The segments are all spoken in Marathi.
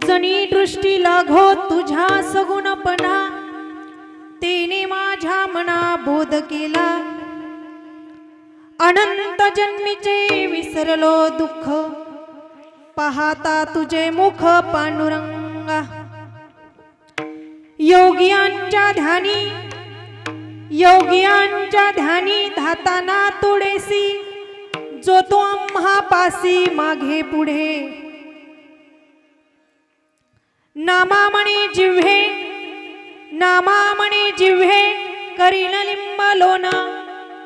जणी दृष्टी लाघो तुझ्या सगुणपणा, तेने माझ्या मना बोध केला। अनंत जन्मीचे विसरलो दुःख, पाहता तुझे मुख पांडुरंगा। योगियांच्या ध्यानी धाताना तोडेसी, जो तो आम्हा पासी मागे पुढे। नामामणे जिव्हे करीन लिंबलोना,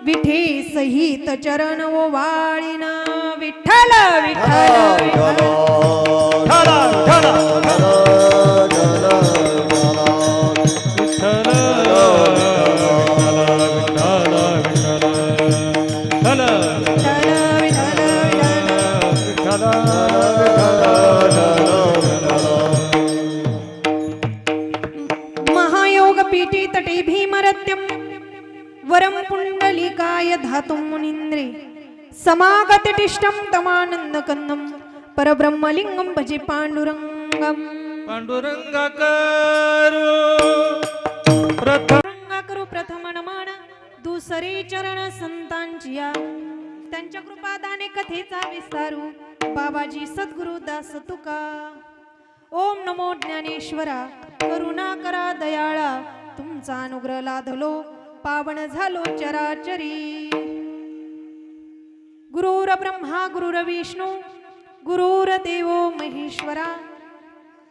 विठे सहित चरण ओवाळीन। विठ्ठल विठ्ठल महायोग पीठी तटे भीमरत्यम, वरम पुंडलिकाय धातुं मुनीन्द्रे। समागतटिष्टं तमानंद कंदम, परब्रह्मलिंगम भजे पांडुरंगम। पांडुरंगा करू प्रथम नमन, दुसरे चरण संतांचिया। त्यांच्या कृपादाने कथेचा विस्तारू, बाबाजी सद्गुरु दास तुका। ओम नमो ज्ञानेश्वरा, करुणा करा दयाळा। तुमचा अनुग्रह लाधलो, पावन झालो चराचरी। गुरुर ब्रह्मा गुरुर विष्णू, गुरुर देवो महेश्वरा।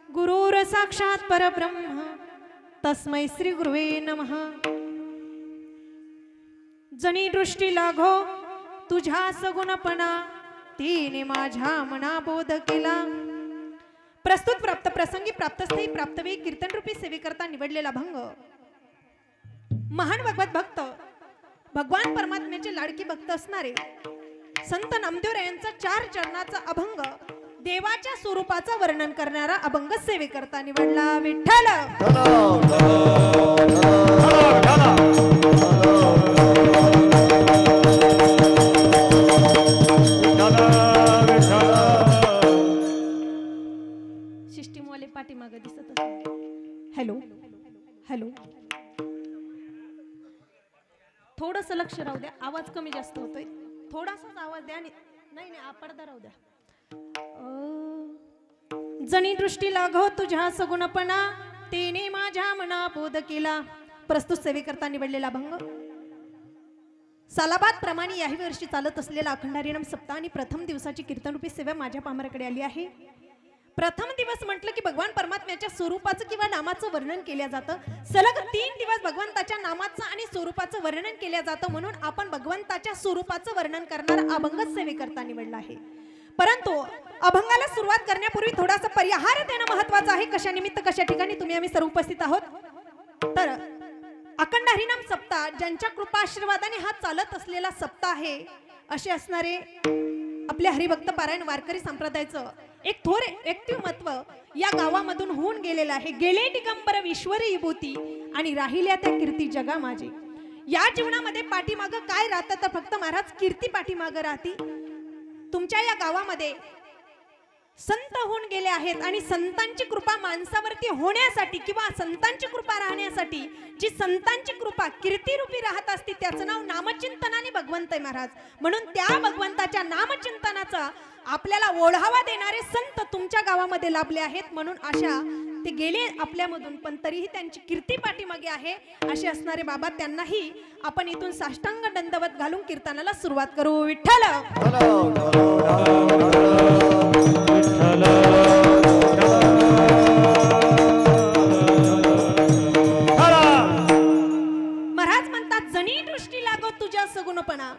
गुरुर साक्षात परब्रह्म, तस्मै श्री गुरुवे नमः। जणी दृष्टी लाघो तुझ्या सगुणपणा, तिने माझ्या मना बोध केला। प्रस्तुत प्राप्त प्रसंगी प्राप्तस्थळी प्राप्तवेळी कीर्तन रूपी सेवेकरता निवडलेला भंग, महान भगवत भक्त, भगवान परमात्म्याचे लाडके भक्त असणारे संत नामदेव यांचा 4 चरणाचा अभंग, देवाच्या स्वरूपाचं वर्णन करणारा अभंग सेवेकरता निवडला। विठ्ठल सिस्टीमवाले पाठीमागे दिसत असतात। हॅलो हॅलो, थोडस लक्ष राहू द्या, आवाज कमी जास्त होतोय, थोडासाच आवाज द्या। नाही पडदा राहू द्या। जणी दृष्टी लाघो तुझ्या सगुणपणा, तेने माझ्या मना बोध केला। प्रस्तुत सेवेकरता निवडलेला भंग, सालाबाद प्रमाणे याही वर्षी चालत असलेला अखंड हरिनाम सप्ताह आणि प्रथम दिवसाची कीर्तनरूपी सेवा माझ्या पामराकडे आली आहे। प्रथम दिवस म्हटलं की भगवान परमात्म्याच्या स्वरूपाचं किंवा नामाचं वर्णन केलं जातं। सलग 3 दिवस भगवंताच्या नामाचं आणि स्वरूपाचं वर्णन केलं जातं, म्हणून आपण भगवंताच्या स्वरूपाचं वर्णन करणारा अभंग सेवेकरता निवडला आहे। परंतु अभंगाला सुरुवात करण्यापूर्वी थोडासा परिहार देणं महत्वाचं आहे। कशा निमित्त कशा ठिकाणी तुम्ही आम्ही सर्व उपस्थित आहोत, तर अखंड हरिनाम सप्ताह ज्यांच्या कृपा आशीर्वादाने हा चालत असलेला सप्ताह आहे, असे असणारे आपले हरिभक्त पारायण वारकरी संप्रदायाचं एक थोर व्यक्तिमत्व या गावामधून होऊन गेलेलं आहे। गेले दिगंबर ईश्वरी विभूती आणि राहिल्या त्या कीर्ती जगा माझी। या जीवनामध्ये पाठीमागं काय राहतं, तर फक्त महाराज कीर्ती पाठीमागं राहती। तुमच्या या गावामध्ये संत होऊन गेले आहेत आणि संतांची कृपा माणसावरती होण्यासाठी किंवा संतांची कृपा राहण्यासाठी जी संतांची कृपा कीर्तीरूपी राहत असते, त्याचं नाव नामचिंतनाने भगवंत आहे महाराज। म्हणून त्या भगवंताच्या नामचिंतनाचा आपल्याला ओढावा देणारे संत तुमच्या गावामध्ये लाभले आहेत। म्हणून अशा ते गेले आपल्यामधून, पण तरीही त्यांची कीर्ती पाठीमागे आहे। असे असणारे बाबा, त्यांनाही आपण इथून साष्टांग दंडवत घालून कीर्तनाला सुरुवात करू। विठ्ठल महाराज म्हणतात, जणी दृष्टी लागो तुझ्या सगुणपणा।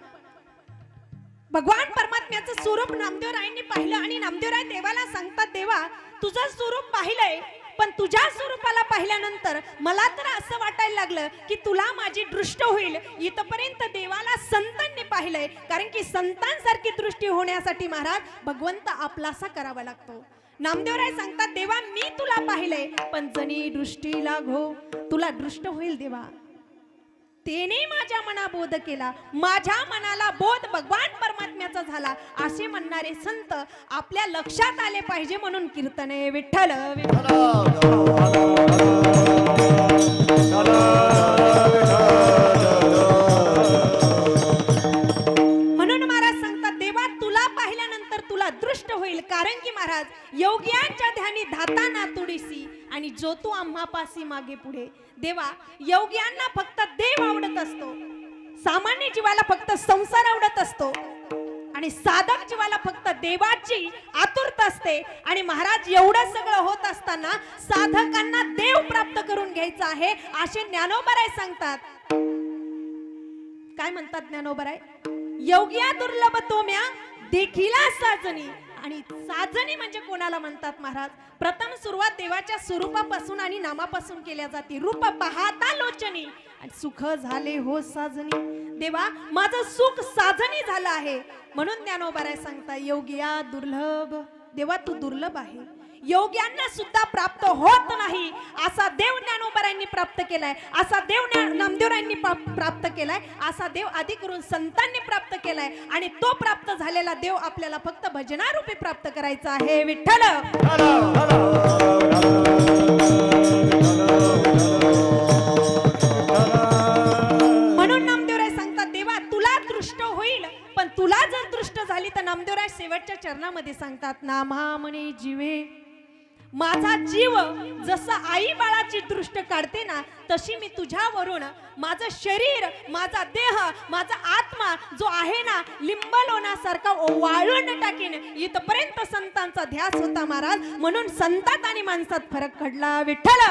भगवान परमात्म्याचं स्वरूप नामदेवरायांनी पाहिलं आणि नामदेवराय देवाला सांगतात, देवा तुझं स्वरूप पाहिलंय, पण तुझ्या स्वरूपाला पाहिल्यानंतर मला तर असं वाटायला लागलं की तुला माझी दृष्ट होईल। इथपर्यंत देवाला संतांनी पाहिलंय, कारण की संतांसारखी दृष्टी होण्यासाठी महाराज भगवंत आपलासा करावा लागतो। नामदेवराय सांगतात, देवा मी तुला पाहिलंय, पण जणी दृष्टी लाघो, तुला दृष्ट होईल देवा। तेने माझ्या मना बोध केला, माझ्या मनाला बोध भगवान परमात्म्याचा झाला असे म्हणणारे संत आपल्या लक्षात आले पाहिजे म्हणून कीर्तने विठ्ठल म्हणून महाराज सांगतात देवा तुला पाहिल्यानंतर तुला दृष्ट होईल, कारण की महाराज योग्यांच्या ध्यानी धाता नातुडीसी आणि जो तू आम्हापासी मागे पुढे. देवा योग्यांना फक्त देव आवडत असतो, सामान्य जीवाला फक्त संसार आवडत असतो आणि साधक जीवाला फक्त देवाची आतुरता असते. आणि महाराज एवढं सगळं होत असताना साधकांना देव प्राप्त करून घ्यायचं आहे असे ज्ञानोबराय सांगतात. काय म्हणतात ज्ञानोबराय? योग्या दुर्लभ तोम्या देखिला साजनी. आणि साजनी म्हणजे कोणाला म्हणतात महाराज? प्रथम सुरुवात देवाच्या स्वरूपापासून आणि नामापासून केल्या जाते. रूप पाहता लोचनी आणि सुख झाले हो साजनी. देवा माझं सुख साजनी झालं आहे म्हणून ज्ञानोबाराय सांगता योग्या दुर्लभ. देवा तू दुर्लभ आहे, योग्यांना सुद्धा प्राप्त होत नाही असा देव ज्ञानोबारायांनी प्राप्त केलाय, असा देव नामदेवरायांनी प्राप्त केलाय, असा देव आदि करून संतांनी प्राप्त केलाय. आणि तो प्राप्त झालेला देव आपल्याला फक्त भजनारूपी प्राप्त करायचा आहे. विठ्ठल म्हणून नामदेवराय सांगतात देवा तुला दृष्ट होईल, पण तुला जर दृष्ट झाली तर नामदेवराय शेवटच्या चरणामध्ये सांगतात नामा म्हणे जीवे. माझा जीव जसं आई बाळाची दृष्ट काढते ना तशी मी तुझ्यावरून माझं शरीर, माझा देह, माझा आत्मा जो आहे ना लिंबलोणासारखा वाळून टाकीन. इथपर्यंत संतांचा ध्यास होता महाराज. म्हणून संतात आणि माणसात फरक घडला. विठ्ठल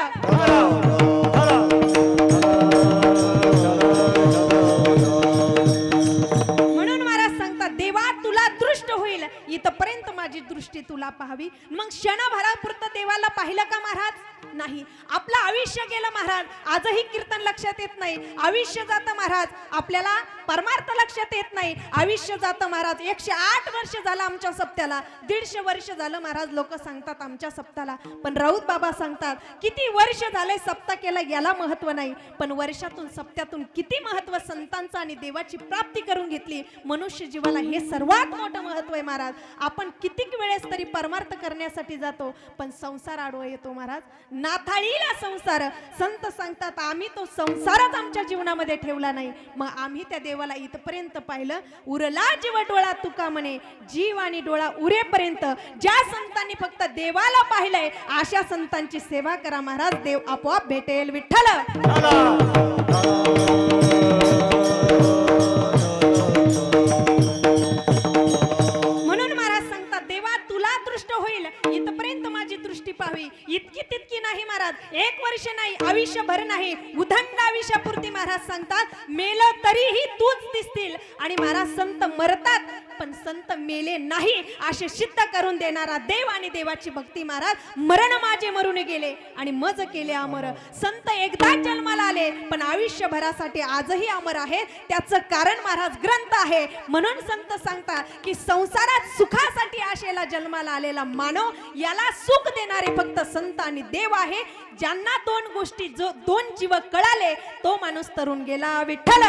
म्हणून महाराज सांगतात देवा तुला दृष्ट होईल, इथपर्यंत माझी दृष्टी तुला पाहावी. मग क्षणभरापुरतं देवाला पाहिलं का महाराज? नाही. आपलं आयुष्य गेलं महाराज. आजही कीर्तन लक्षात येत नाही, आयुष्य जातं महाराज. आपल्याला परमार्थ लक्षात येत नाही, आयुष्य जातं महाराज. 108 वर्ष झालं आमच्या सप्त्याला, 150 वर्ष झालं महाराज लोक सांगतात आमच्या सप्ताला. पण राऊत बाबा सांगतात किती वर्ष झाले सप्ता केला याला महत्व नाही, पण वर्षातून सप्त्यातून किती महत्व संतांचं आणि देवाची प्राप्ती करून घेतली. मनुष्य जीवाला हे सर्वात मोठं महत्व आहे महाराज. आपण कितीक वेळेस तरी परमार्थ करण्यासाठी जातो पण संसार आडवा येतो महाराज. नाथाळीला संसार. संत सांगतात आम्ही तो संसारच आमच्या जीवनामध्ये ठेवला नाही. मग आम्ही त्या देवाला इथपर्यंत पाहिलं. उरला जीव डोळा तुका म्हणे, जीव आणि डोळा उरेपर्यंत ज्या संतांनी फक्त देवाला पाहिलंय अशा संतांची सेवा करा महाराज, देव आपोआप भेटेल. विठ्ठल म्हणून महाराज सांगतात देवा तुला दृष्ट होईल, इथपर्यंत माझी दृष्टी पाहावी. इतकी तितकी नाही महाराज, 1 वर्ष नाही, आयुष्यभर नाही, उदंड आयुष्यापुरती महाराज सांगतात मेलं तरीही तूच दिसतील. आणि महाराज संत मरतात पण संत मेले नाही असे सिद्ध करून देणारा देव आणि देवाची भक्ती महाराज. मरण माझे मरून गेले आणि मज केले अमर. संत एकदा जन्माला आले पण आयुष्यभरासाठी आजही अमर आहे. त्याचं कारण महाराज ग्रंथ आहे. म्हणून संत सांगतात की संसारात सुखासाठी आशेला जन्माला आलेला मानव याला सुख देणारे फक्त संत आणि देव आहे. ज्यांना 2 गोष्टी, जो 2 जीव कळाले तो माणूस तरुण गेला. विठ्ठल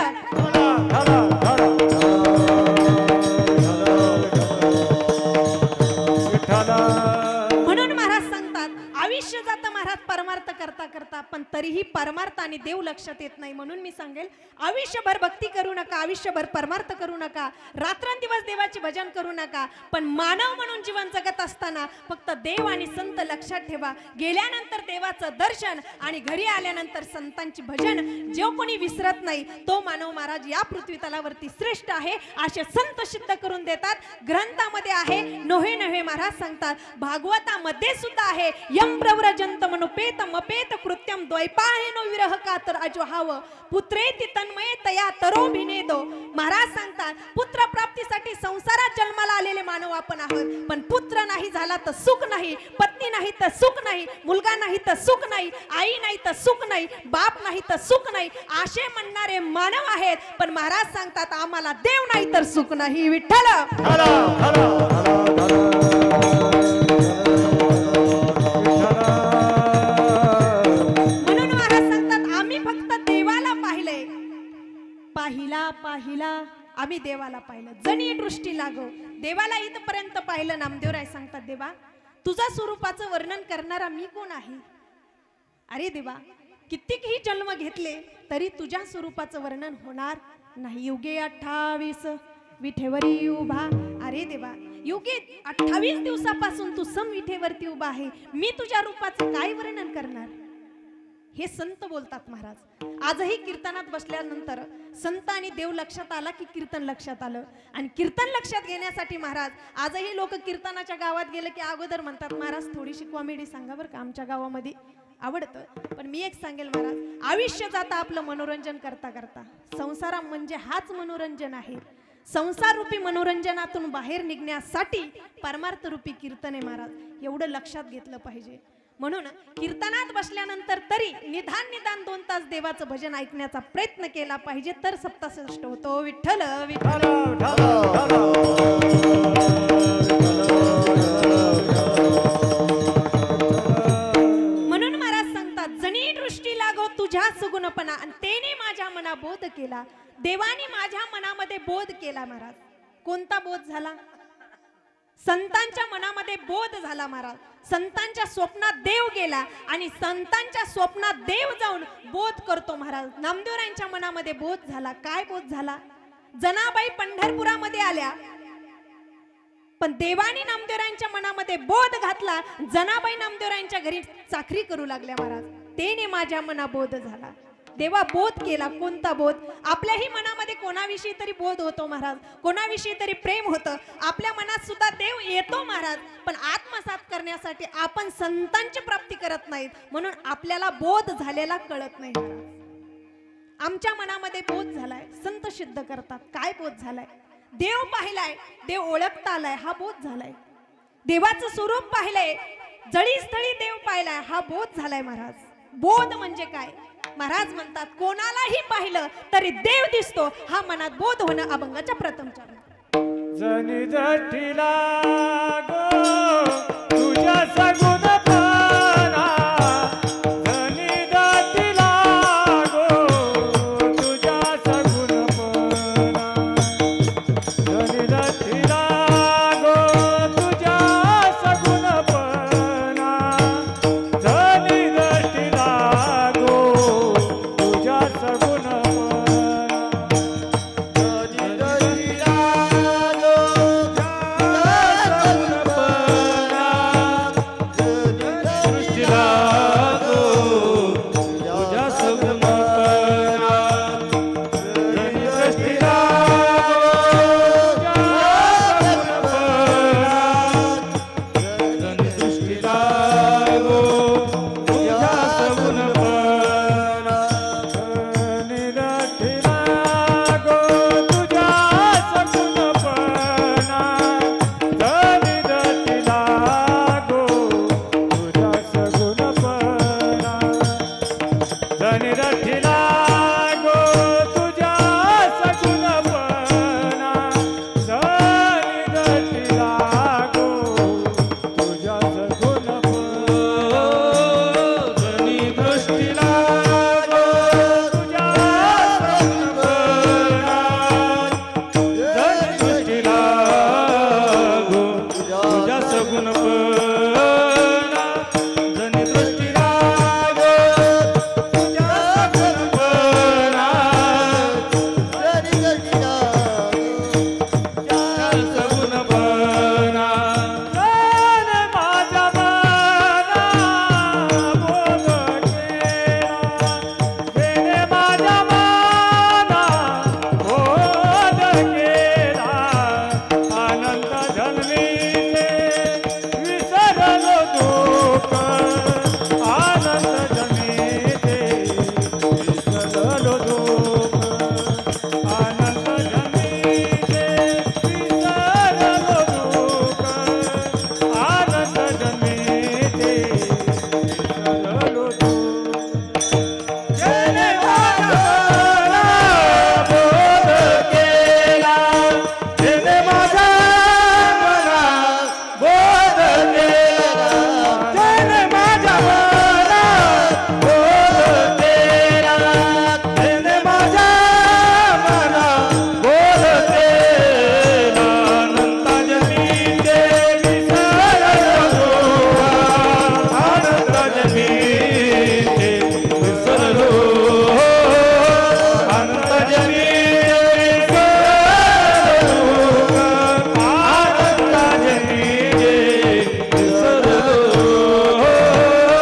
म्हणून महाराज सांगतात आयुष्य जातं महाराज परमार्थ करता करता, पण तरीही परमार्थ आणि देव लक्षात येत नाही. म्हणून मी सांगेल आयुष्यभर भक्ती करू नका, आयुष्यभर परमार्थ करू नका, रात्रंदिवस देवाचे भजन करू नका, पण मानव म्हणून जीवन जगत असताना फक्त देव आणि संत लक्षात ठेवा. गेल्यानंतर देवाचं दर्शन आणि घरी आल्यानंतर संतांची भजन जो कोणी विसरत नाही तो मानव महाराज या पृथ्वी तलावरती श्रेष्ठ आहे असे संत सिद्ध करून देतात. ग्रंथामध्ये आहे. नोहे नोहे महाराज सांगतात भागवतामध्ये सुद्धा आहे. यम प्रव्रजंत मनुपेत मपेत कृत्यम द्वैपायनो विरह कातर अजहाव पुत्रेति तन्मये तया तरोभिनेदो. महाराज सांगतात पुत्र प्राप्तीसाठी संसारात जन्माला आलेले मानव आपण आहोत, पण पुत्र नाही झाला तर सुख नाही, पत्नी नाही तर सुख नाही, मुलगा नाही तर सुख नाही, आई नाही तर सुख नाही, बाप नाही तर सुख नाही असे म्हणणारे मानव आहेत. पण महाराज सांगतात आम्हाला देव नाही तर सुख नाही. विठ्ठल म्हणून महाराज सांगतात आम्ही फक्त देवाला पाहिलंय लागो. देवाला इथपर्यंत पाहिलं. नामदेवराय सांगतात, देवा तुझा स्वरूपाचं वर्णन करणारा मी कोण आहे? अरे देवा, कितीकही जन्म घेतले तरी तुझ्या स्वरूपाचं वर्णन होणार नाही. युगे 28 विठेवरी उभा. अरे देवा, युगे 28 दिवसापासून तू सम विठेवरती उभा आहे. मी तुझ्या रूपाचं काय वर्णन करणार? हे संत बोलतात महाराज. आजही कीर्तनात बसल्यानंतर संत आणि देव लक्षात आला की कीर्तन लक्षात आलं. आणि कीर्तन लक्षात घेण्यासाठी महाराज आजही लोक कीर्तनाच्या गावात गेले की अगोदर म्हणतात, महाराज थोडीशी कॉमेडी सांगा बरं का, आमच्या गावामध्ये आवडतं. पण मी एक सांगेल महाराज, आयुष्य जाता आपलं मनोरंजन करता करता. संसार म्हणजे हाच मनोरंजन आहे. संसार रूपी मनोरंजनातून बाहेर निघण्यासाठी परमार्थ रूपी कीर्तन आहे महाराज. एवढं लक्षात घेतलं पाहिजे. म्हणून कीर्तनात बसल्यानंतर तरी निदान 2 तास देवाचं भजन ऐकण्याचा प्रयत्न केला पाहिजे, तर सप्तसष्ट होतो. विठ्ठल विठ्ठल. म्हणून महाराज सांगतात, जणी दृष्टी लागो तुझ्या सुगुणपणा आणि तेने माझ्या मना बोध केला. देवाने माझ्या मनामध्ये बोध केला महाराज. कोणता बोध झाला? संतांच्या मनामध्ये बोध झाला महाराज. संतांच्या स्वप्नात देव गेला आणि संतांच्या स्वप्नात देव जाऊन बोध करतो महाराज. नामदेवरायांच्या मनामध्ये बोध झाला. काय बोध झाला? जनाबाई पंढरपुरामध्ये आल्या, पण देवानी नामदेवरायांच्या मनामध्ये बोध घातला. जनाबाई नामदेवरायांच्या घरी चाकरी करू लागल्या महाराज. तेने माझ्या मना बोध झाला. देवा बोध केला. कोणता बोध? आपल्याही मनामध्ये कोणाविषयी तरी बोध होतो महाराज, कोणाविषयी तरी प्रेम होतं. आपल्या मनात सुद्धा देव येतो महाराज, पण आत्मसात करण्यासाठी आपण संतांची प्राप्ती करत नाहीत, म्हणून आपल्याला बोध झालेला कळत नाही महाराज. आमच्या मनामध्ये बोध झालाय. संत सिद्ध करतात. काय बोध झालाय? देव पाहिलाय, देव ओळखता आलाय, हा बोध झालाय. देवाचं स्वरूप पाहिलंय, जळीस्थळी देव पाहिलाय, हा बोध झालाय महाराज. बोध म्हणजे काय? महाराज म्हणतात, कोणालाही पाहिलं तरी देव दिसतो, हा मनात बोध होणं अभंगाच्या प्रथम चरण. जनी जठीला गो तुझ्या सगुणपणा, जनी जठीला गो तुझ्या सगुणपणा, जनी जठीला गो तुझ्या सगुणपणा, जनी जठीला गो तुझ्या सगुणपणा, जनी जठीला Go